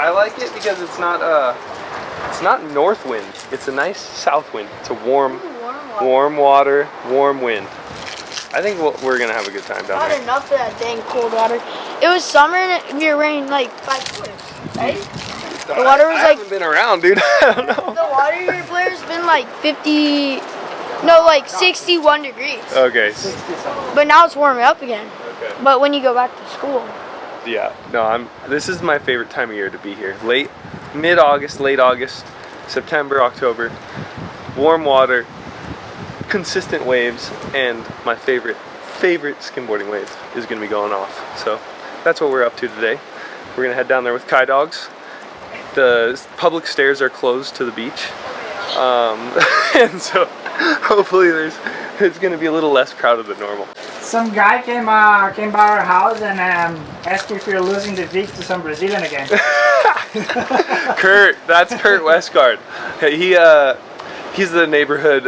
I like it because it's not north wind. It's a nice south wind. It's a warm water, warm wind. I think we're gonna have a good time down there. Not enough of that dang cold water. It was summer and we were wearing like 5 footers, right? The water was I haven't been around, dude. I don't know. The water here, Blair, has been like 61 degrees. Okay. But now it's warming up again. Okay. But when you go back to school. Yeah. No, this is my favorite time of year to be here. Mid-August, late August, September, October. Warm water, consistent waves, and my favorite skimboarding wave is gonna be going off. So that's what we're up to today. We're gonna head down there with Kai dogs. The public stairs are closed to the beach, and so hopefully it's gonna be a little less crowded than normal. Some guy came by our house and asked if we were losing the Vic to some Brazilian again. Kurt, that's Kurt Westgard. He's the neighborhood.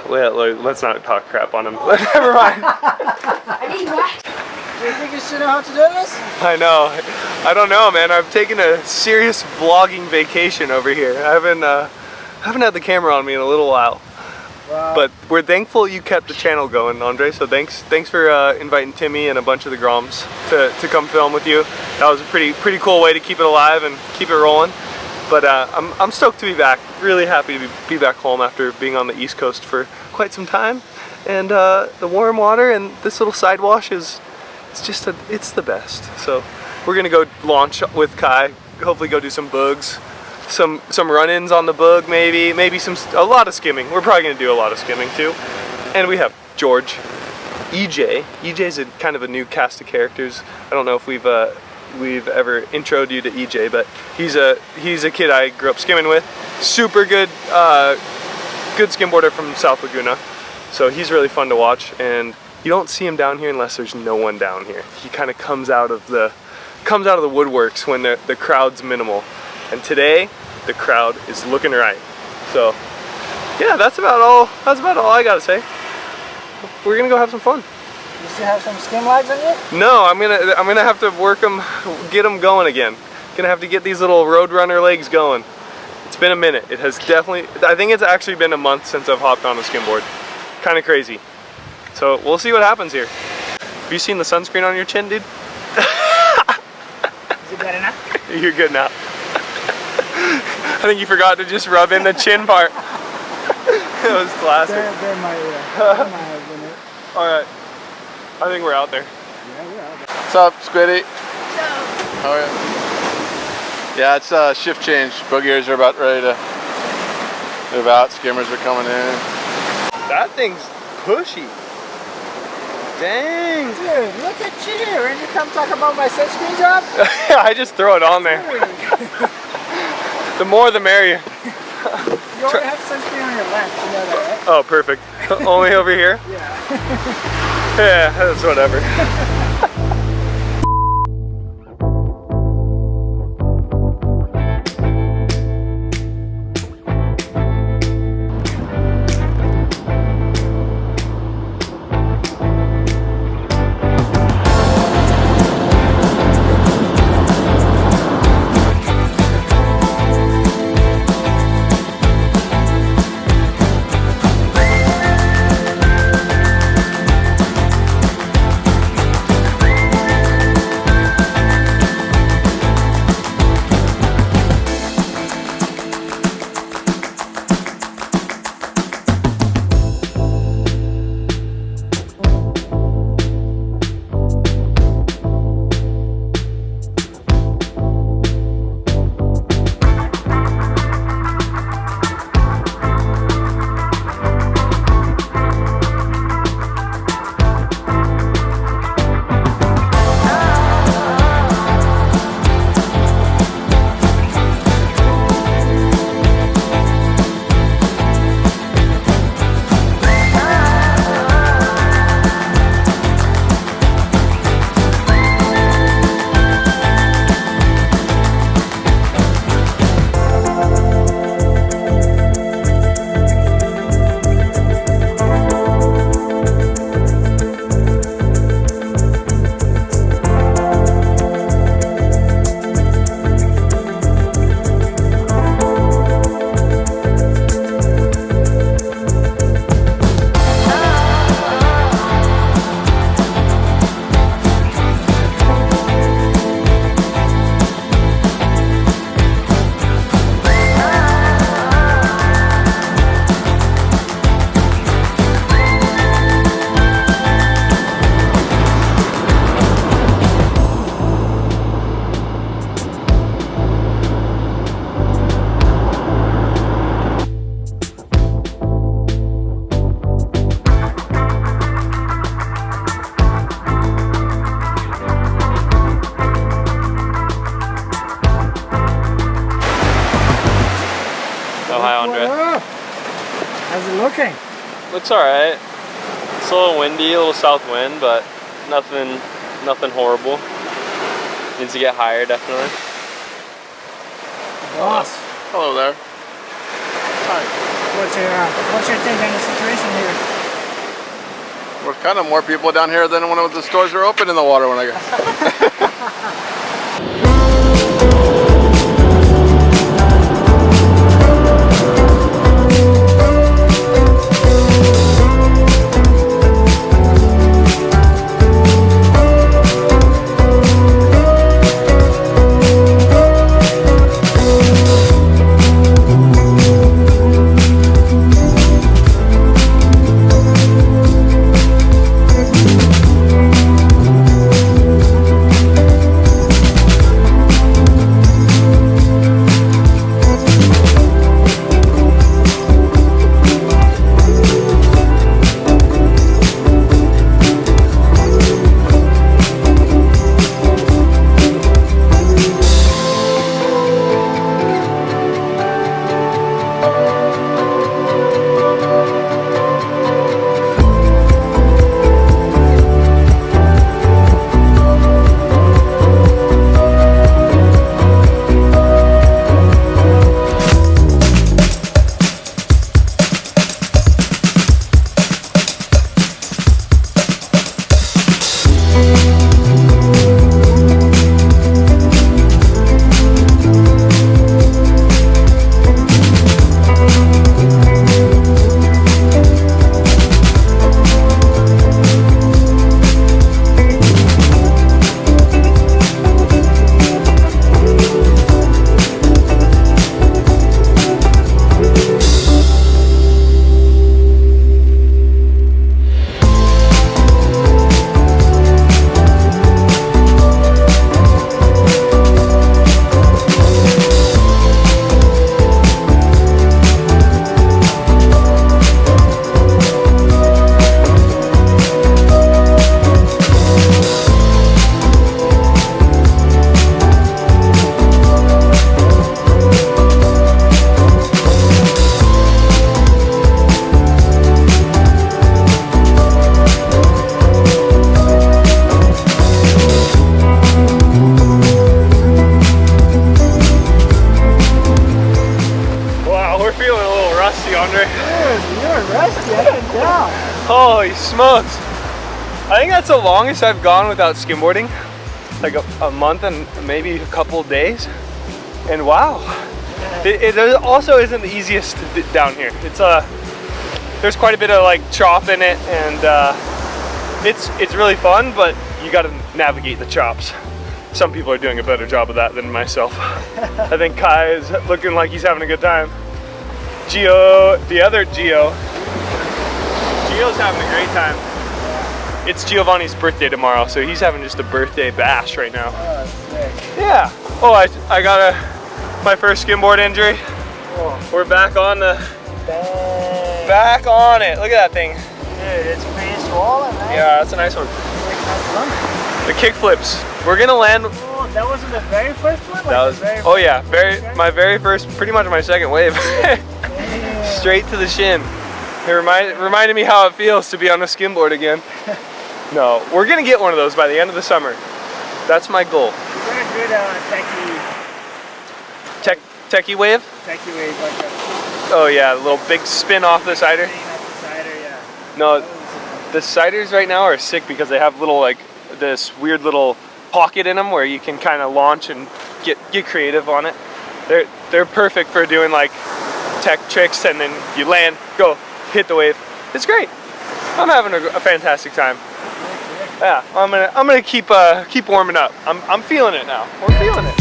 Well, let's not talk crap on him. Never mind. I need wax. Do you think you should know how to do this? I know. I don't know, man. I've taken a serious vlogging vacation over here. I haven't had the camera on me in a little while. Wow. But we're thankful you kept the channel going, Andre. So thanks for inviting Timmy and a bunch of the Groms to come film with you. That was a pretty cool way to keep it alive and keep it rolling. But I'm stoked to be back. Really happy to be back home after being on the East Coast for quite some time. And the warm water and this little side wash it's the best. So we're gonna go launch with Kai. Hopefully go do some bugs, some run-ins on the bug, maybe a lot of skimming. We're probably gonna do a lot of skimming too. And we have George, EJ. EJ's kind of a new cast of characters. I don't know if we've ever introed you to EJ, but he's a kid I grew up skimming with. Super good skimboarder from South Laguna. So he's really fun to watch, and you don't see him down here unless there's no one down here. He kind of comes out of the woodworks when the crowd's minimal. And today the crowd is looking right. So yeah, that's about all I gotta say. We're gonna go have some fun. You still have some skim legs on you? No, I'm gonna have to work them, get them going again. Gonna have to get these little Roadrunner legs going. It's been a minute. It has definitely, I think it's actually been a month since I've hopped on a skimboard. Kind of crazy. So we'll see what happens here. Have you seen the sunscreen on your chin, dude? Is it better now? You're good now. I think you forgot to just rub in the chin part. It was classic. There might have been it. Alright. I think we're out there. Yeah, we're out there. What's up, Squiddy? How are you? Yeah, it's shift change. Boogiers are about ready to move out. Skimmers are coming in. That thing's pushy. Dang. Dude, look at you. When you come talk about my sunscreen job? I just throw it on there. The more the merrier. You already have sunscreen on your left, you know that, right? Oh, perfect. Only over here? Yeah. Yeah, that's whatever. hi, Andre. How's it looking? Looks alright. It's a little windy, a little south wind, but nothing horrible. Needs to get higher, definitely. Boss. Hello there. Hi. What's your take on the situation here? There's kind of more people down here than when the stores are open in the water when I go. Holy smokes. I think that's the longest I've gone without skimboarding. Like a month and maybe a couple of days. And wow. It also isn't the easiest down here. It's there's quite a bit of like chop in it, and it's really fun, but you got to navigate the chops. Some people are doing a better job of that than myself. I think Kai is looking like he's having a good time. Geo, the other Geo's having a great time. It's Giovanni's birthday tomorrow, so he's having just a birthday bash right now. Oh, sick. Yeah. Oh, I got my first skimboard injury. Oh. We're back on the Dang. back on it. Look at that thing. Dude, it's pretty swollen, right? Yeah, that's a nice one. The kick flips. We're gonna land. Oh, that wasn't the very first one? That was. Oh yeah, my very first, pretty much my second wave. Straight to the shin. It reminded me how it feels to be on a skimboard again. No, we're gonna get one of those by the end of the summer. That's my goal. You're gonna do the Techie wave? techie wave, like a Oh yeah, a little big spin off the cider. yeah. No, the ciders right now are sick because they have little like this weird little pocket in them where you can kind of launch and get creative on it. They're perfect for doing like tech tricks, and then you land, go, hit the wave. It's great. I'm having a fantastic time. Yeah, I'm gonna keep warming up. I'm feeling it now. We're feeling it.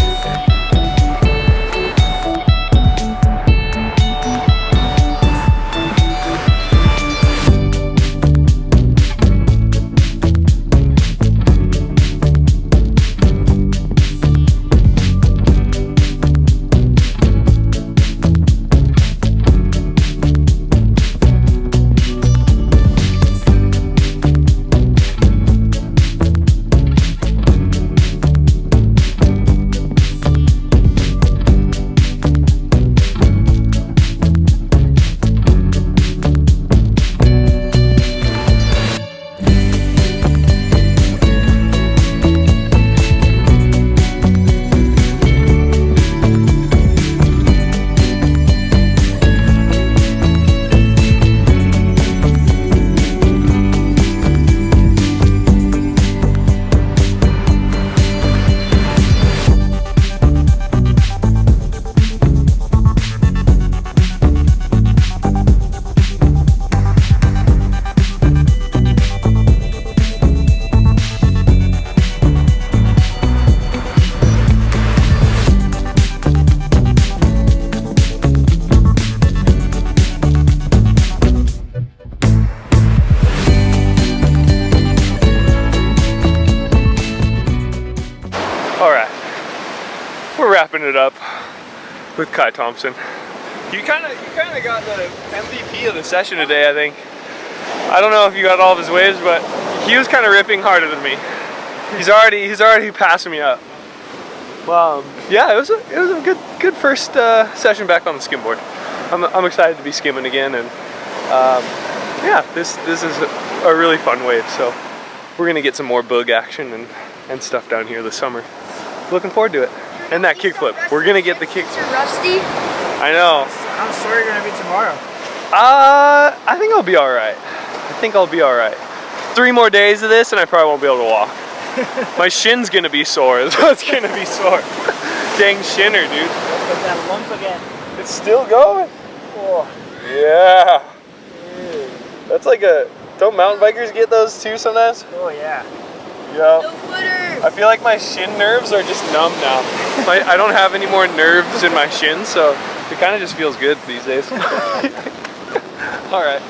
we're wrapping it up with 𝐂𝐿 Thompson. You kind of got the MVP of the session today, I think. I don't know if you got all of his waves, but he was kind of ripping harder than me. He's already passing me up. Yeah, it was a good first session back on the skimboard. I'm excited to be skimming again, and yeah, this is a really fun wave. So we're gonna get some more bug action and stuff down here this summer. Looking forward to it. And that kickflip. We're gonna get the kick. You're rusty. I know. How sore are you gonna be tomorrow? I think I'll be all right. I think I'll be all right. 3 more days of this, and I probably won't be able to walk. My shin's gonna be sore. It's gonna be sore. Dang shinner, dude. Look at that lump again. It's still going. Oh. Yeah. That's like a. Don't mountain bikers get those too sometimes? Oh yeah. Yeah. No footer. I feel like my shin nerves are just numb now. I don't have any more nerves in my shins, so it kind of just feels good these days. All right.